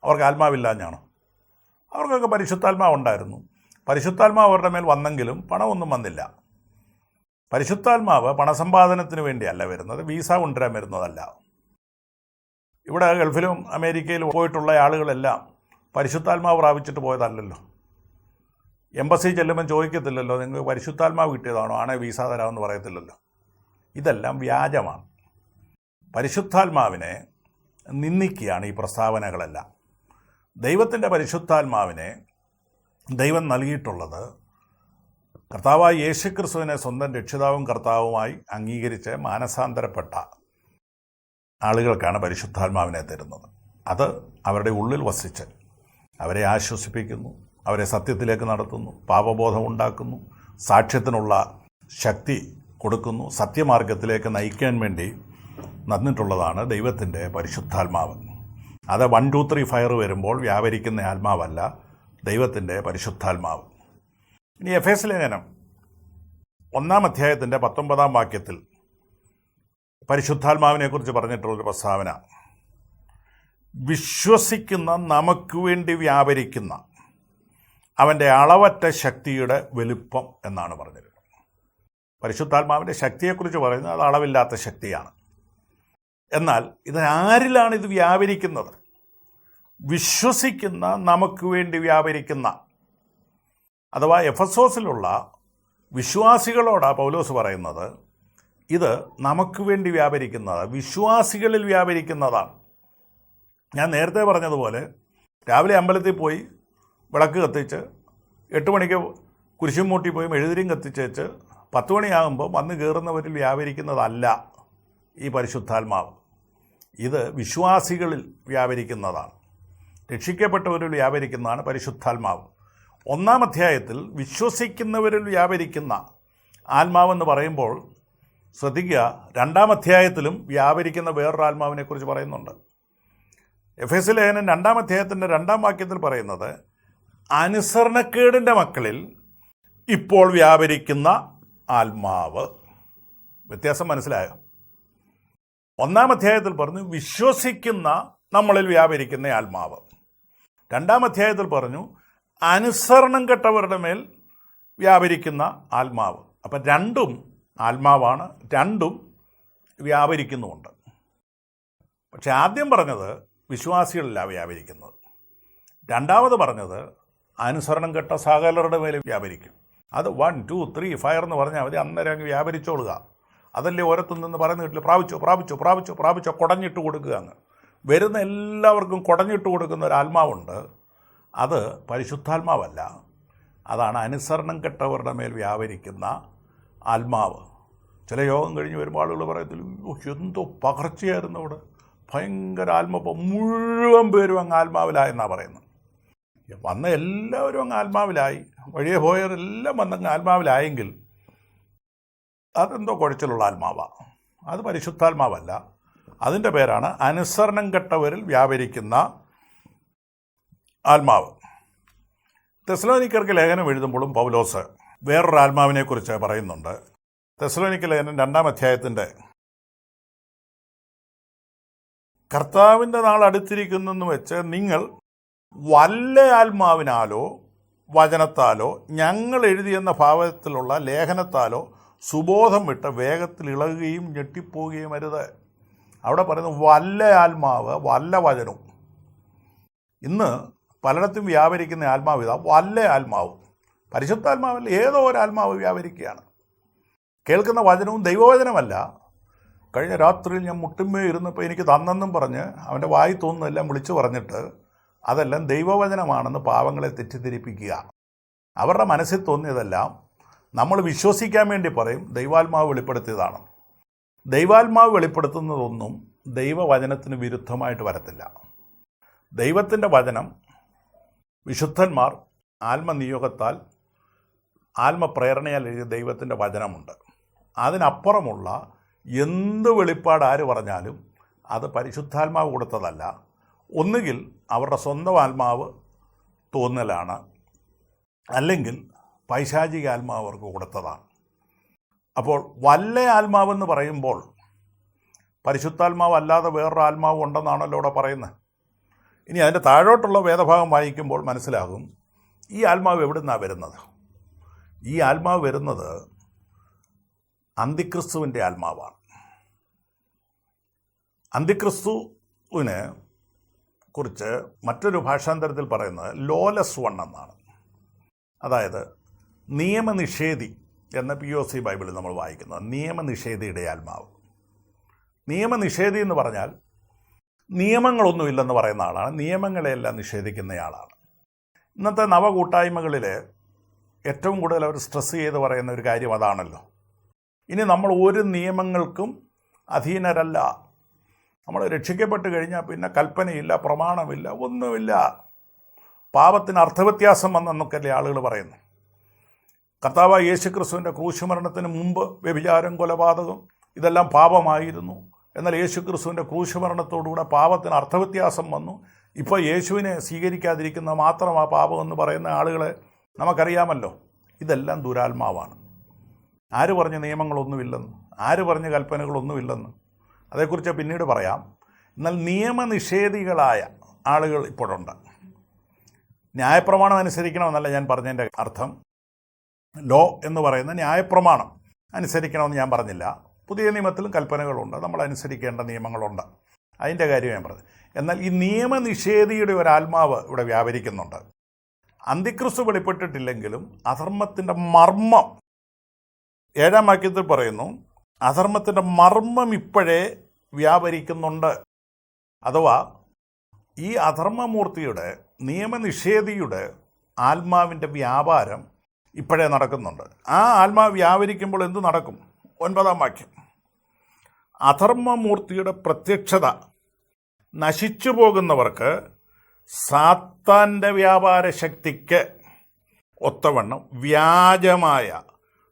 അവർക്ക് ആത്മാവില്ലാഞ്ഞാണോ? അവർക്കൊക്കെ പരിശുദ്ധാത്മാവ് ഉണ്ടായിരുന്നു. പരിശുദ്ധാത്മാവ് അവരുടെ മേൽ വന്നെങ്കിലും പണമൊന്നും വന്നില്ല. പരിശുദ്ധാത്മാവ് പണസമ്പാദനത്തിന് വേണ്ടിയല്ല വരുന്നത്, വീസ കൊണ്ടുവരാൻ വരുന്നതല്ല. ഇവിടെ ഗൾഫിലും അമേരിക്കയിലും പോയിട്ടുള്ള ആളുകളെല്ലാം പരിശുദ്ധാത്മാവ് പ്രാപിച്ചിട്ട് പോയതല്ലല്ലോ. എംബസി ചെല്ലുമ്പം ചോദിക്കത്തില്ലല്ലോ, നിങ്ങൾക്ക് പരിശുദ്ധാത്മാവ് കിട്ടിയതാണോ, ആണേ വീസ തരാമെന്ന് പറയത്തില്ലല്ലോ. ഇതെല്ലാം വ്യാജമാണ്. പരിശുദ്ധാത്മാവിനെ നിന്ദിക്കുകയാണ് ഈ പ്രസ്താവനകളെല്ലാം. ദൈവത്തിൻ്റെ പരിശുദ്ധാത്മാവിനെ ദൈവം നൽകിയിട്ടുള്ളത് കർത്താവായ യേശുക്രിസ്തുവിനെ സ്വന്തം രക്ഷിതാവും കർത്താവുമായി അംഗീകരിച്ച് മാനസാന്തരപ്പെട്ട ആളുകൾക്കാണ് പരിശുദ്ധാത്മാവിനെ തരുന്നത്. അത് അവരുടെ ഉള്ളിൽ വസിച്ച് അവരെ ആശ്വസിപ്പിക്കുന്നു, അവരെ സത്യത്തിലേക്ക് നടത്തുന്നു, പാപബോധം ഉണ്ടാക്കുന്നു, സാക്ഷ്യത്തിനുള്ള ശക്തി കൊടുക്കുന്നു, സത്യമാർഗത്തിലേക്ക് നയിക്കാൻ വേണ്ടി നടന്നിട്ടുള്ളതാണ് ദൈവത്തിൻ്റെ പരിശുദ്ധാത്മാവ്. അത് 1, 2, 3 ഫയർ വരുമ്പോൾ വ്യാപരിക്കുന്ന ആത്മാവല്ല, ദൈവത്തിൻ്റെ പരിശുദ്ധാത്മാവ്. ഇനി എഫേസ്യ ലേഖനം 1-ാം അധ്യായത്തിൻ്റെ 19-ാം വാക്യത്തിൽ പരിശുദ്ധാത്മാവിനെക്കുറിച്ച് പറഞ്ഞിട്ടുള്ളൊരു പ്രസ്താവന, വിശ്വസിക്കുന്ന നമുക്ക് വേണ്ടി വ്യാപരിക്കുന്ന അവൻ്റെ അളവറ്റ ശക്തിയുടെ വലുപ്പം എന്നാണ് പറഞ്ഞിരുന്നത്. പരിശുദ്ധാത്മാവിൻ്റെ ശക്തിയെക്കുറിച്ച് പറയുന്നത് അത് അളവില്ലാത്ത ശക്തിയാണ്. എന്നാൽ ആരിലാണ് ഇത് വ്യാപരിക്കുന്നത്? വിശ്വസിക്കുന്ന നമുക്ക് വേണ്ടി വ്യാപരിക്കുന്ന, അഥവാ എഫെസോസിലുള്ള വിശ്വാസികളോടാണ് പൗലോസ് പറയുന്നത്, ഇത് നമുക്ക് വേണ്ടി വ്യാപരിക്കുന്നത്, വിശ്വാസികളിൽ വ്യാപരിക്കുന്നതാണ്. ഞാൻ നേരത്തെ പറഞ്ഞതുപോലെ രാവിലെ അമ്പലത്തിൽ പോയി വിളക്ക് കത്തിച്ച് 8 മണിക്ക് കുരിശും മൂട്ടി പോയി മെഴുതിരിയും കത്തിച്ചേച്ച് 10 മണിയാകുമ്പോൾ വന്ന് കയറുന്നവരിൽ വ്യാപരിക്കുന്നതല്ല ഈ പരിശുദ്ധാത്മാവ്. ഇത് വിശ്വാസികളിൽ വ്യാപരിക്കുന്നതാണ്, രക്ഷിക്കപ്പെട്ടവരിൽ വ്യാപരിക്കുന്നതാണ് പരിശുദ്ധാത്മാവ്. 1-ാം അധ്യായത്തിൽ വിശ്വസിക്കുന്നവരിൽ വ്യാപരിക്കുന്ന ആത്മാവെന്ന് പറയുമ്പോൾ ശ്രദ്ധിക്കുക, 2-ാം അധ്യായത്തിലും വ്യാപരിക്കുന്ന വേറൊരു ആത്മാവിനെക്കുറിച്ച് പറയുന്നുണ്ട്. എഫേസ്യ ലേഖനം 2-ാം അധ്യായത്തിൻ്റെ 2-ാം വാക്യത്തിൽ പറയുന്നത്, അനുസരണക്കേടിൻ്റെ മക്കളിൽ ഇപ്പോൾ വ്യാപരിക്കുന്ന ആത്മാവ്. വ്യത്യാസം മനസ്സിലായോ? 1-ാം അധ്യായത്തിൽ പറഞ്ഞു വിശ്വസിക്കുന്ന നമ്മളിൽ വ്യാപരിക്കുന്ന ആത്മാവ്. 2-ാം അധ്യായത്തിൽ പറഞ്ഞു അനുസരണം കെട്ടവരുടെ മേൽ വ്യാപരിക്കുന്ന ആത്മാവ്. അപ്പം രണ്ടും ആത്മാവാണ്, രണ്ടും വ്യാപരിക്കുന്നുമുണ്ട്. പക്ഷെ ആദ്യം പറഞ്ഞത് വിശ്വാസികളിലാണ് വ്യാപരിക്കുന്നത്, രണ്ടാമത് പറഞ്ഞത് അനുസരണം കെട്ട സകലരുടെ മേൽ വ്യാപരിക്കും. അത് 1, 2, 3 ഫയർ എന്ന് പറഞ്ഞാൽ മതി, അന്നേരം അങ്ങ് വ്യാപരിച്ചോളുക. അതല്ലേ ഓരത്തു നിന്ന് പറയുന്ന വീട്ടിൽ പ്രാപിച്ചോ കുടഞ്ഞിട്ട് കൊടുക്കുക. അങ്ങ് വരുന്ന എല്ലാവർക്കും കുടഞ്ഞിട്ട് കൊടുക്കുന്ന ഒരു ആത്മാവുണ്ട്, അത് പരിശുദ്ധാത്മാവല്ല, അതാണ് അനുസരണം കെട്ടവരുടെ മേൽ വ്യാപരിക്കുന്ന ആത്മാവ്. ചില യോഗം കഴിഞ്ഞ് വരുമ്പോൾ ആളുകൾ പറയത്തില്ല, എന്തോ പകർച്ചയായിരുന്നു അവിടെ, ഭയങ്കര ആത്മാവ്, മുഴുവൻ പേരും അങ്ങ് ആത്മാവിലായെന്നാണ് പറയുന്നത്. വന്ന എല്ലാവരും അങ്ങ് ആത്മാവിലായി, വഴിയെ പോയവരെല്ലാം വന്നങ്ങ് ആത്മാവിലായെങ്കിൽ അതെന്തോ കുഴച്ചിലുള്ള ആത്മാവാണ്, അത് പരിശുദ്ധാത്മാവല്ല. അതിൻ്റെ പേരാണ് അനുസരണം കെട്ടവരിൽ വ്യാപരിക്കുന്ന ആത്മാവ്. തെസ്സലോനിക്കർക്ക് ലേഖനം എഴുതുമ്പോഴും പൗലോസ് വേറൊരു ആത്മാവിനെക്കുറിച്ച് പറയുന്നുണ്ട്. തെസ്സലോനിക്ക ലേഖനം 2-ാം അധ്യായത്തിൻ്റെ കർത്താവിൻ്റെ നാൾ അടുത്തിരിക്കുന്നെന്ന് വെച്ച് നിങ്ങൾ വല്ല ആത്മാവിനാലോ വചനത്താലോ ഞങ്ങൾ എഴുതിയെന്ന ഭാവത്തിലുള്ള ലേഖനത്താലോ സുബോധം വിട്ട് വേഗത്തിൽ ഇളകുകയും ഞെട്ടിപ്പോവുകയും അരുത്. അവിടെ പറയുന്നത് വല്ല ആത്മാവ്, വല്ല വചനവും. ഇന്ന് പലയിടത്തും വ്യാപരിക്കുന്ന ആത്മാവ് ഇതാ, വല്ല ആത്മാവ്. പരിശുദ്ധാത്മാവിൽ ഏതോ ഒരു ആത്മാവ് വ്യാപരിക്കുകയാണ്. കേൾക്കുന്ന വചനവും ദൈവവചനമല്ല. കഴിഞ്ഞ രാത്രിയിൽ ഞാൻ മുട്ടുമേ ഇരുന്നപ്പോൾ എനിക്ക് തന്നെന്നും പറഞ്ഞ് അവൻ്റെ വായി തോന്നുന്നതെല്ലാം വിളിച്ചു പറഞ്ഞിട്ട് അതെല്ലാം ദൈവവചനമാണെന്ന് പാവങ്ങളെ തെറ്റിദ്ധരിപ്പിക്കുക. അവരുടെ മനസ്സിൽ തോന്നിയതെല്ലാം നമ്മൾ വിശ്വസിക്കാൻ വേണ്ടി പറയും ദൈവാത്മാവ് വെളിപ്പെടുത്തിയതാണ്. ദൈവാത്മാവ് വെളിപ്പെടുത്തുന്നതൊന്നും ദൈവവചനത്തിന് വിരുദ്ധമായിട്ട് വരത്തില്ല. ദൈവത്തിൻ്റെ വചനം വിശുദ്ധന്മാർ ആത്മനിയോഗത്താൽ ആത്മപ്രേരണയാൽ എഴുതിയ ദൈവത്തിൻ്റെ വചനമുണ്ട്. അതിനപ്പുറമുള്ള എന്ത് വെളിപ്പാട് ആര് പറഞ്ഞാലും അത് പരിശുദ്ധാത്മാവ് കൊടുത്തതല്ല. ഒന്നുകിൽ അവരുടെ സ്വന്തം ആത്മാവ് തോന്നലാണ്, അല്ലെങ്കിൽ പൈശാചിക ആത്മാവ് അവർക്ക് കൊടുത്തതാണ്. അപ്പോൾ വല്ല ആത്മാവെന്ന് പറയുമ്പോൾ പരിശുദ്ധാത്മാവ് അല്ലാതെ വേറൊരു ആത്മാവ് ഉണ്ടെന്നാണല്ലോ ഇവിടെ പറയുന്നത്. ഇനി അതിൻ്റെ താഴോട്ടുള്ള വേദഭാഗം വായിക്കുമ്പോൾ മനസ്സിലാകും ഈ ആത്മാവ് എവിടെ നിന്നാണ് വരുന്നത്. ഈ ആത്മാവ് വരുന്നത് അന്തിക്രിസ്തുവിൻ്റെ ആത്മാവാണ്. അന്തിക്രിസ്തുവിനെ കുറിച്ച് മറ്റൊരു ഭാഷാന്തരത്തിൽ പറയുന്നത് ലോലസ് വൺ എന്നാണ്. അതായത് നിയമനിഷേധി എന്ന POC ബൈബിളിൽ നമ്മൾ വായിക്കുന്നത് നിയമനിഷേധിയുടെ ആത്മാവ്. നിയമനിഷേധി എന്ന് പറഞ്ഞാൽ നിയമങ്ങളൊന്നുമില്ലെന്ന് പറയുന്ന ആളാണ്, നിയമങ്ങളെയെല്ലാം നിഷേധിക്കുന്നയാളാണ്. ഇന്നത്തെ നവകൂട്ടായ്മകളിൽ ഏറ്റവും കൂടുതൽ അവർ സ്ട്രെസ് ചെയ്ത് പറയുന്ന ഒരു കാര്യം അതാണല്ലോ. ഇനി നമ്മൾ ഒരു നിയമങ്ങൾക്കും അധീനരല്ല. നമ്മൾ രക്ഷിക്കപ്പെട്ട് കഴിഞ്ഞാൽ പിന്നെ കൽപ്പനയില്ല, പ്രമാണമില്ല, ഒന്നുമില്ല. പാപത്തിന് അർത്ഥവ്യത്യാസം വന്നെന്നൊക്കെയല്ലേ ആളുകൾ പറയുന്നു. കർത്താവായ യേശുക്രിസ്തുവിൻ്റെ ക്രൂശുമരണത്തിന് മുമ്പ് വ്യഭിചാരം, കൊലപാതകം ഇതെല്ലാം പാപമായിരുന്നു. എന്നാൽ യേശുക്രിസ്തുവിൻ്റെ ക്രൂശുമരണത്തോടുകൂടെ പാപത്തിന് അർത്ഥവ്യത്യാസം വന്നു. ഇപ്പോൾ യേശുവിനെ സ്വീകരിക്കാതിരിക്കുന്ന മാത്രമാ പാപമെന്ന് പറയുന്ന ആളുകളെ നമുക്കറിയാമല്ലോ. ഇതെല്ലാം ദുരാത്മാവാണ്. ആര് പറഞ്ഞ നിയമങ്ങളൊന്നുമില്ലെന്ന്, ആര് പറഞ്ഞ കൽപ്പനകളൊന്നുമില്ലെന്ന്, അതേക്കുറിച്ച് പിന്നീട് പറയാം. എന്നാൽ നിയമനിഷേധികളായ ആളുകൾ ഇപ്പോഴുണ്ട്. ന്യായപ്രമാണം അനുസരിക്കണമെന്നല്ല ഞാൻ പറഞ്ഞതിൻ്റെ അർത്ഥം. ലോ എന്ന് പറയുന്ന ന്യായപ്രമാണം അനുസരിക്കണമെന്ന് ഞാൻ പറഞ്ഞില്ല. പുതിയ നിയമത്തിലും കൽപ്പനകളുണ്ട്, നമ്മൾ അനുസരിക്കേണ്ട നിയമങ്ങളുണ്ട്. അതിൻ്റെ കാര്യം ഞാൻ പറഞ്ഞു. എന്നാൽ ഈ നിയമനിഷേധിയുടെ ഒരു ആത്മാവ് ഇവിടെ വ്യാപരിക്കുന്നുണ്ട്. അന്തിക്രിസ്തു വെളിപ്പെട്ടിട്ടില്ലെങ്കിലും അധർമ്മത്തിൻ്റെ മർമ്മം 7-ാം വാക്യത്തിൽ പറയുന്നു, അധർമ്മത്തിൻ്റെ മർമ്മം ഇപ്പോഴേ വ്യാപരിക്കുന്നുണ്ട്. അഥവാ ഈ അധർമ്മമൂർത്തിയുടെ, നിയമനിഷേധിയുടെ ആത്മാവിൻ്റെ വ്യാപാരം ഇപ്പോഴേ നടക്കുന്നുണ്ട്. ആ ആത്മാവ് വ്യാപരിക്കുമ്പോൾ എന്ത് നടക്കും? 9-ാം വാക്യം, അധർമ്മമൂർത്തിയുടെ പ്രത്യക്ഷത നശിച്ചു പോകുന്നവർക്ക് സാത്താൻ്റെ വ്യാപാര ശക്തിക്ക് ഒത്തവണ്ണം വ്യാജമായ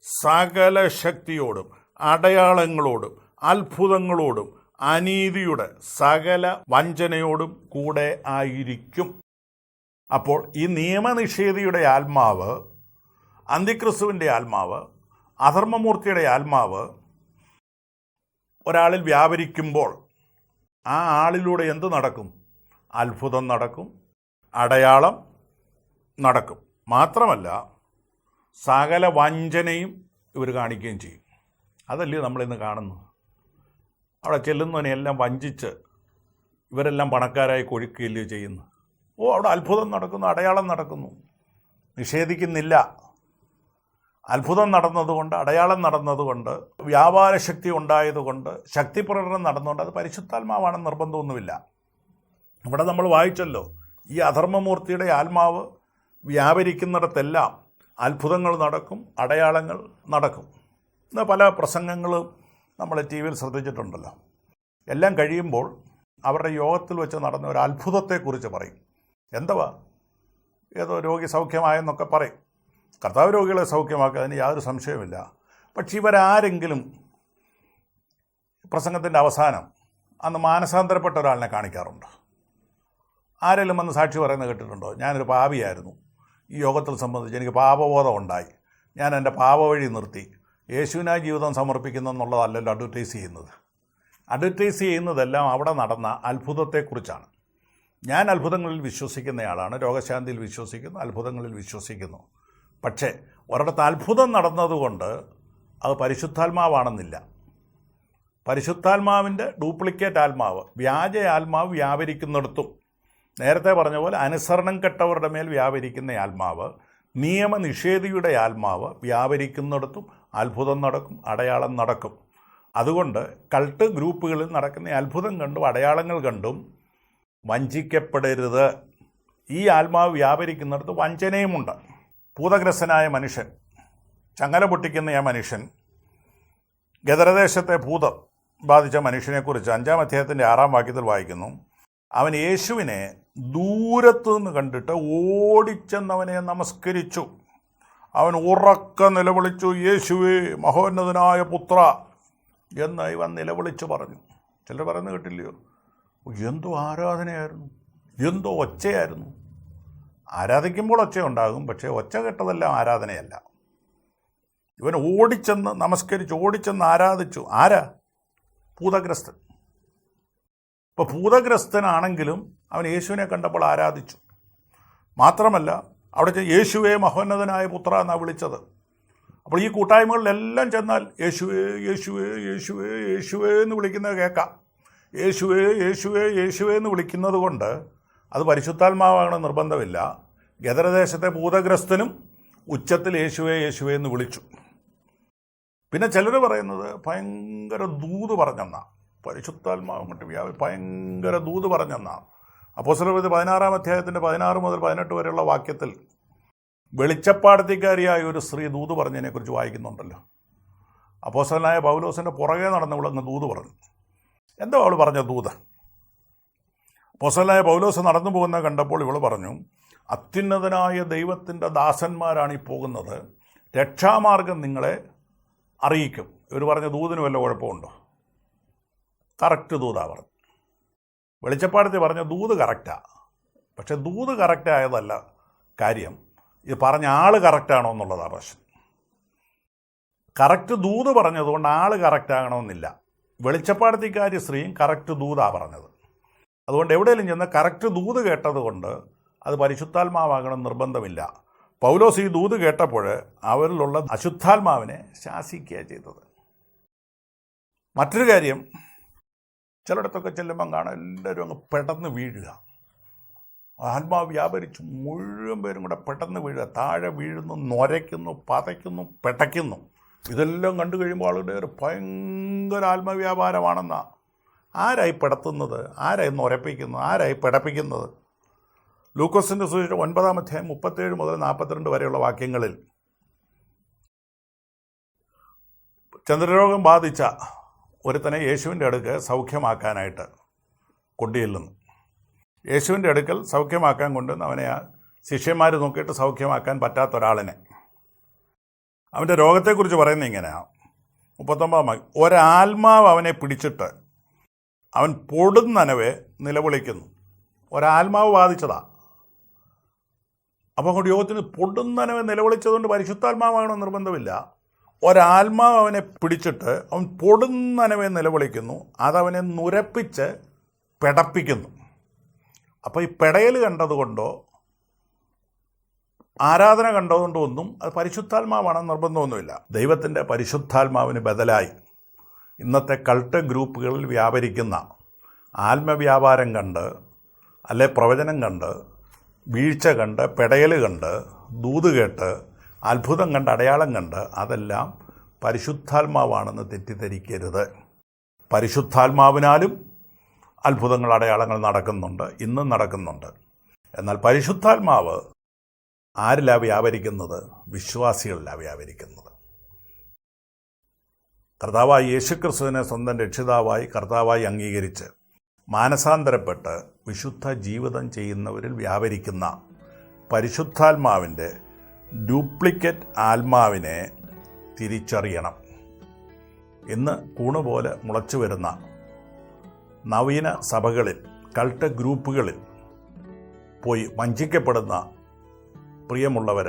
സകല ശക്തിയോടും അടയാളങ്ങളോടും അത്ഭുതങ്ങളോടും അനീതിയുടെ സകല വഞ്ചനയോടും കൂടെ ആയിരിക്കും. അപ്പോൾ ഈ നിയമനിഷേധിയുടെ ആത്മാവ്, അന്തിക്രിസ്തുവിൻ്റെ ആത്മാവ്, അധർമ്മമൂർത്തിയുടെ ആത്മാവ് ഒരാളിൽ വ്യാപരിക്കുമ്പോൾ ആ ആളിലൂടെ എന്ത് നടക്കും? അത്ഭുതം നടക്കും, അടയാളം നടക്കും. മാത്രമല്ല സകല വഞ്ചനയും ഇവർ കാണിക്കുകയും ചെയ്യും. അതല്ലേ നമ്മളിന്ന് കാണുന്നത്. അവിടെ ചെല്ലുന്നവനെല്ലാം വഞ്ചിച്ച് ഇവരെല്ലാം പണക്കാരായി കൊഴുക്കുകയല്ലേ ചെയ്യുന്നു. അവിടെ അത്ഭുതം നടക്കുന്നു, അടയാളം നടക്കുന്നു. നിഷേധിക്കുന്നില്ല. അത്ഭുതം നടന്നതുകൊണ്ട്, അടയാളം നടന്നതുകൊണ്ട്, വ്യാപാരശക്തി ഉണ്ടായതുകൊണ്ട്, ശക്തിപ്രകടനം നടന്നുകൊണ്ട് അത് പരിശുദ്ധാത്മാവാണെന്ന് നിർബന്ധമൊന്നുമില്ല. ഇവിടെ നമ്മൾ വായിച്ചല്ലോ, ഈ അധർമ്മമൂർത്തിയുടെ ആത്മാവ് വ്യാപരിക്കുന്നിടത്തെല്ലാം അത്ഭുതങ്ങൾ നടക്കും, അടയാളങ്ങൾ നടക്കും. ഇന്ന് പല പ്രസംഗങ്ങളും നമ്മൾ ടി വിയിൽ ശ്രദ്ധിച്ചിട്ടുണ്ടല്ലോ. എല്ലാം കഴിയുമ്പോൾ അവരുടെ യോഗത്തിൽ വെച്ച് നടന്ന ഒരു അത്ഭുതത്തെക്കുറിച്ച് പറയും. എന്തുവാ? ഏതോ രോഗി സൗഖ്യമായെന്നൊക്കെ പറയും. കർത്താവ് രോഗികളെ സൗഖ്യമാക്കുക, അതിന് യാതൊരു സംശയവുമില്ല. പക്ഷെ ഇവരാരെങ്കിലും പ്രസംഗത്തിൻ്റെ അവസാനം അന്ന് മാനസാന്തരപ്പെട്ട ഒരാളിനെ കാണിക്കാറുണ്ട്. ആരെങ്കിലും വന്ന് സാക്ഷി പറയുന്നത് കേട്ടിട്ടുണ്ടോ? ഞാനൊരു പാപിയായിരുന്നു, ഈ യോഗത്തിൽ സംബന്ധിച്ച് എനിക്ക് പാപബോധം ഉണ്ടായി, ഞാൻ എൻ്റെ പാപവഴി നിർത്തി യേശുവിനായി ജീവിതം സമർപ്പിക്കുന്നു എന്നുള്ളതല്ലല്ലോ അഡ്വർടൈസ് ചെയ്യുന്നത്. അഡ്വർടൈസ് ചെയ്യുന്നതെല്ലാം അവിടെ നടന്ന അത്ഭുതത്തെക്കുറിച്ചാണ്. ഞാൻ അത്ഭുതങ്ങളിൽ വിശ്വസിക്കുന്നയാളാണ്, രോഗശാന്തിയിൽ വിശ്വസിക്കുന്നു, അത്ഭുതങ്ങളിൽ വിശ്വസിക്കുന്നു. പക്ഷേ ഒരിടത്ത് അത്ഭുതം നടന്നതുകൊണ്ട് അത് പരിശുദ്ധാത്മാവാണെന്നില്ല. പരിശുദ്ധാത്മാവിൻ്റെ ഡ്യൂപ്ലിക്കേറ്റ് ആത്മാവ്, വ്യാജ ആത്മാവ് വ്യാപരിക്കുന്നിടത്തും, നേരത്തെ പറഞ്ഞ പോലെ അനുസരണം കെട്ടവരുടെ മേൽ വ്യാപരിക്കുന്ന ആത്മാവ്, നിയമനിഷേധിയുടെ ആത്മാവ് വ്യാപരിക്കുന്നിടത്തും അത്ഭുതം നടക്കും, അടയാളം നടക്കും. അതുകൊണ്ട് കൾട്ട് ഗ്രൂപ്പുകളിൽ നടക്കുന്ന അത്ഭുതം കണ്ടും അടയാളങ്ങൾ കണ്ടും വഞ്ചിക്കപ്പെടരുത്. ഈ ആത്മാവ് വ്യാപരിക്കുന്നിടത്ത് വഞ്ചനയുമുണ്ട്. ഭൂതഗ്രസ്തനായ മനുഷ്യൻ, ചങ്ങല പൊട്ടിക്കുന്ന ആ മനുഷ്യൻ, ഗദരദേശത്തെ ഭൂതം ബാധിച്ച മനുഷ്യനെക്കുറിച്ച് 5-ാം അധ്യായത്തിൻ്റെ 6-ാം വാക്യത്തിൽ വായിക്കുന്നു. അവൻ യേശുവിനെ ദൂരത്തു നിന്ന് കണ്ടിട്ട് ഓടിച്ചെന്നവനെ നമസ്കരിച്ചു. അവൻ ഉറക്ക നിലവിളിച്ചു, യേശുവേ മഹോന്നതനായ പുത്ര എന്ന് ഇവൻ നിലവിളിച്ചു പറഞ്ഞു. ചിലർ പറയുന്നത് കേട്ടില്ലയോ? എന്തോ ആരാധനയായിരുന്നു, എന്തോ ഒച്ചയായിരുന്നു. ആരാധിക്കുമ്പോൾ ഒച്ചയുണ്ടാകും, പക്ഷേ ഒച്ച കേട്ടതെല്ലാം ആരാധനയല്ല. ഇവൻ ഓടിച്ചെന്ന് നമസ്കരിച്ചു, ഓടിച്ചെന്ന് ആരാധിച്ചു. ആരാ? ഭൂതഗ്രസ്തൻ. ഇപ്പോൾ ഭൂതഗ്രസ്തനാണെങ്കിലും അവൻ യേശുവിനെ കണ്ടപ്പോൾ ആരാധിച്ചു. മാത്രമല്ല അവിടെ യേശുവേ മഹോന്നതനായ പുത്ര എന്നാണ് വിളിച്ചത്. അപ്പോൾ ഈ കൂട്ടായ്മകളിലെല്ലാം ചെന്നാൽ യേശുവേ യേശുവേ യേശുവേ യേശുവേ എന്ന് വിളിക്കുന്നത് കേൾക്കാം. യേശുവേ യേശുവേ യേശുവേ എന്ന് വിളിക്കുന്നത് കൊണ്ട് അത് പരിശുദ്ധാത്മാവാകണം നിർബന്ധമില്ല. ഗദരദേശത്തെ ഭൂതഗ്രസ്തനും ഉച്ചത്തിൽ യേശുവേ യേശുവേ എന്ന് വിളിച്ചു. പിന്നെ ചിലർ പറയുന്നത് ഭയങ്കര ദൂത് പറഞ്ഞെന്നാണ്. പരിശുദ്ധാത്മാവ് അങ്ങോട്ട് ഭയങ്കര ദൂത് പറഞ്ഞെന്നാണ്. അപ്പോസ്തലപ്രവൃത്തി 16-ാം അധ്യായത്തിൻ്റെ 16 മുതൽ 18 വരെയുള്ള വാക്യത്തിൽ വെളിച്ചപ്പാടത്തിക്കാരിയായ ഒരു സ്ത്രീ ദൂത് പറഞ്ഞതിനെക്കുറിച്ച് വായിക്കുന്നുണ്ടല്ലോ. അപ്പോസ്തലനായ പൗലോസിൻ്റെ പുറകെ നടന്നവളങ്ങ് ദൂത് പറഞ്ഞു. എന്തോ അവൾ പറഞ്ഞ ദൂത്? അപ്പോസ്തലനായ പൗലോസ് നടന്നു പോകുന്നത് കണ്ടപ്പോൾ ഇവൾ പറഞ്ഞു, അത്യുന്നതനായ ദൈവത്തിൻ്റെ ദാസന്മാരാണ് ഈ പോകുന്നത്, രക്ഷാമാർഗം നിങ്ങളെ അറിയിക്കും. ഇവർ പറഞ്ഞ ദൂതിന് വല്ല കുഴപ്പമുണ്ടോ? കറക്റ്റ് ദൂതാ പറഞ്ഞു. വെളിച്ചപ്പാടത്തിൽ പറഞ്ഞ ദൂത് കറക്റ്റാണ്. പക്ഷെ ദൂത് കറക്റ്റായതല്ല കാര്യം, ഇത് പറഞ്ഞ ആൾ കറക്റ്റാണോ എന്നുള്ളതാണ് പ്രശ്നം. കറക്റ്റ് ദൂത് പറഞ്ഞതുകൊണ്ട് ആൾ കറക്റ്റാകണമെന്നില്ല. വെളിച്ചപ്പാടത്തിക്കാരി സ്ത്രീയും കറക്റ്റ് ദൂതാ പറഞ്ഞത്. അതുകൊണ്ട് എവിടെയെങ്കിലും ചെന്ന് കറക്റ്റ് ദൂത് കേട്ടതുകൊണ്ട് അത് പരിശുദ്ധാത്മാവാകണം നിർബന്ധമില്ല. പൗലോസ് ഈ ദൂത് കേട്ടപ്പോൾ അവരിലുള്ള അശുദ്ധാത്മാവിനെ ശാസിക്കുക ചെയ്തത്. മറ്റൊരു കാര്യം, ചിലയിടത്തൊക്കെ ചെല്ലുമ്പം കാണാം എല്ലാവരും അങ്ങ് പെട്ടെന്ന് വീഴുക. ആത്മാവ് വ്യാപരിച്ച് മുഴുവൻ പേരും കൂടെ പെട്ടെന്ന് വീഴുക, താഴെ വീഴുന്നു, നൊരയ്ക്കുന്നു, പതയ്ക്കുന്നു, പെട്ടയ്ക്കുന്നു. ഇതെല്ലാം കണ്ടു കഴിയുമ്പോൾ ആളുടെ ഒരു ഭയങ്കര ആത്മവ്യാപാരമാണെന്നാണ്. ആരായി പെടത്തുന്നത്? ആരായി നൊരപ്പിക്കുന്നത്? ആരായി പെടപ്പിക്കുന്നത്? ലൂക്കോസിൻ്റെ സുവിശേഷം 9-ാം അധ്യായം 37 മുതൽ 42 വരെയുള്ള വാക്യങ്ങളിൽ ചന്ദ്രരോഗം ബാധിച്ച ഒരുത്തനെ യേശുവിൻ്റെ അടുക്ക് സൗഖ്യമാക്കാനായിട്ട് കൊണ്ടുചെല്ലുന്നു. യേശുവിൻ്റെ അടുക്കൽ സൗഖ്യമാക്കാൻ കൊണ്ടുവന്ന് അവനെ ആ ശിഷ്യന്മാർ നോക്കിയിട്ട് സൗഖ്യമാക്കാൻ പറ്റാത്ത ഒരാളിനെ, അവൻ്റെ രോഗത്തെക്കുറിച്ച് പറയുന്നത് ഇങ്ങനെയാണ്. 39 ഒരാത്മാവ് അവനെ പിടിച്ചിട്ട് അവൻ പൊടുന്നനവെ നിലവിളിക്കുന്നു. ഒരാത്മാവ് ബാധിച്ചതാ. അപ്പോൾ അങ്ങോട്ട് യോഗത്തിന് പൊടുന്നനവെ നിലവിളിച്ചതുകൊണ്ട് പരിശുദ്ധാത്മാവാകണമെന്ന് നിർബന്ധമില്ല. ഒരാത്മാവ് അവനെ പിടിച്ചിട്ട് അവൻ പൊടുന്നനവെ നിലവിളിക്കുന്നു, അതവനെ നുരപ്പിച്ച് പെടപ്പിക്കുന്നു. അപ്പോൾ ഈ പെടയൽ കണ്ടതുകൊണ്ടോ ആരാധന കണ്ടതുകൊണ്ടോ ഒന്നും അത് പരിശുദ്ധാത്മാവാണെന്ന് നിർബന്ധമൊന്നുമില്ല. ദൈവത്തിൻ്റെ പരിശുദ്ധാത്മാവിന് ബദലായി ഇന്നത്തെ കൾട്ട് ഗ്രൂപ്പുകളിൽ വ്യാപരിക്കുന്ന ആത്മവ്യാപാരം കണ്ട്, അല്ലെ പ്രവചനം കണ്ട്, വീഴ്ച കണ്ട്, പെടയൽ കണ്ട്, ദൂത് കേട്ട്, അത്ഭുതം കണ്ട്, അടയാളം കണ്ട്, അതെല്ലാം പരിശുദ്ധാത്മാവാണെന്ന് തെറ്റിദ്ധരിക്കരുത്. പരിശുദ്ധാത്മാവിനാലും അത്ഭുതങ്ങൾ, അടയാളങ്ങൾ നടക്കുന്നുണ്ട്, ഇന്നും നടക്കുന്നുണ്ട്. എന്നാൽ പരിശുദ്ധാത്മാവ് ആരിലാണ് വ്യാപരിക്കുന്നത്? വിശ്വാസികളിലാണ് വ്യാപരിക്കുന്നത്. കർത്താവായി യേശുക്രിസ്തുവിനെ സ്വന്തം രക്ഷിതാവായി കർത്താവായി അംഗീകരിച്ച് മാനസാന്തരപ്പെട്ട് വിശുദ്ധ ജീവിതം ചെയ്യുന്നവരിൽ വ്യാപരിക്കുന്ന പരിശുദ്ധാത്മാവിൻ്റെ ഡ്യൂപ്ലിക്കേറ്റ് ആത്മാവിനെ തിരിച്ചറിയണം. ഇന്ന് കൂണുപോലെ മുളച്ചു വരുന്ന നവീന സഭകളിൽ, കൾട്ട് ഗ്രൂപ്പുകളിൽ പോയി വഞ്ചിക്കപ്പെടുന്ന പ്രിയമുള്ളവർ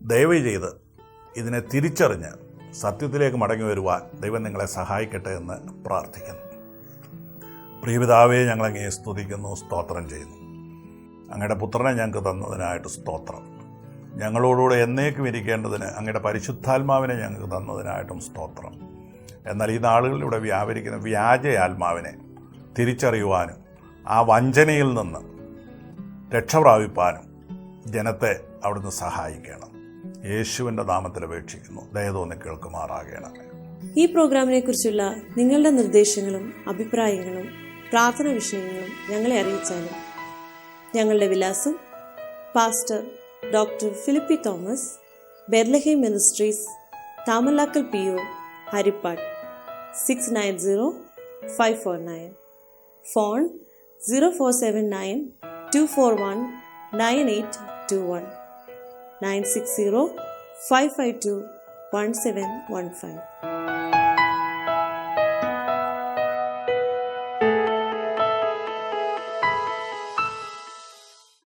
ദയവ് ചെയ്ത് ഇതിനെ തിരിച്ചറിഞ്ഞ് സത്യത്തിലേക്ക് മടങ്ങി വരുവാൻ ദൈവം നിങ്ങളെ സഹായിക്കട്ടെ എന്ന് പ്രാർത്ഥിക്കുന്നു. പ്രിയപിതാവേ, ഞങ്ങളങ്ങയെ സ്തുതിക്കുന്നു, സ്തോത്രം ചെയ്യുന്നു. അങ്ങയുടെ പുത്രനെ ഞങ്ങൾക്ക് തന്നതിനായിട്ട് സ്തോത്രം. ഞങ്ങളോടുകൂടെ എന്നേക്കും ഇരിക്കേണ്ടതിന് അങ്ങയുടെ പരിശുദ്ധാത്മാവിനെ ഞങ്ങൾക്ക് തന്നതിനായിട്ടും സ്തോത്രം. എന്നാൽ ഈ നാളുകളിലൂടെ വ്യാപരിക്കുന്ന വ്യാജ ആത്മാവിനെ തിരിച്ചറിയുവാനും ആ വഞ്ചനയിൽ നിന്ന് രക്ഷപ്രാപിപ്പാനും ജനത്തെ അവിടുന്ന് സഹായിക്കണം. യേശുവിൻ്റെ നാമത്തിൽ അപേക്ഷിക്കുന്നു, ദയതോന്നി കേൾക്കുമാറാകണം. ഈ പ്രോഗ്രാമിനെ കുറിച്ചുള്ള നിങ്ങളുടെ നിർദ്ദേശങ്ങളും അഭിപ്രായങ്ങളും പ്രാർത്ഥന വിഷയങ്ങളും ഞങ്ങളെ അറിയിച്ചാലും. ഞങ്ങളുടെ വിലാസം: pastor doctor Philip Thomas, Bethlehem ministries, Thamalakkal PO, Haripad 690549. Phone 0479 241 9821 960 552 1715.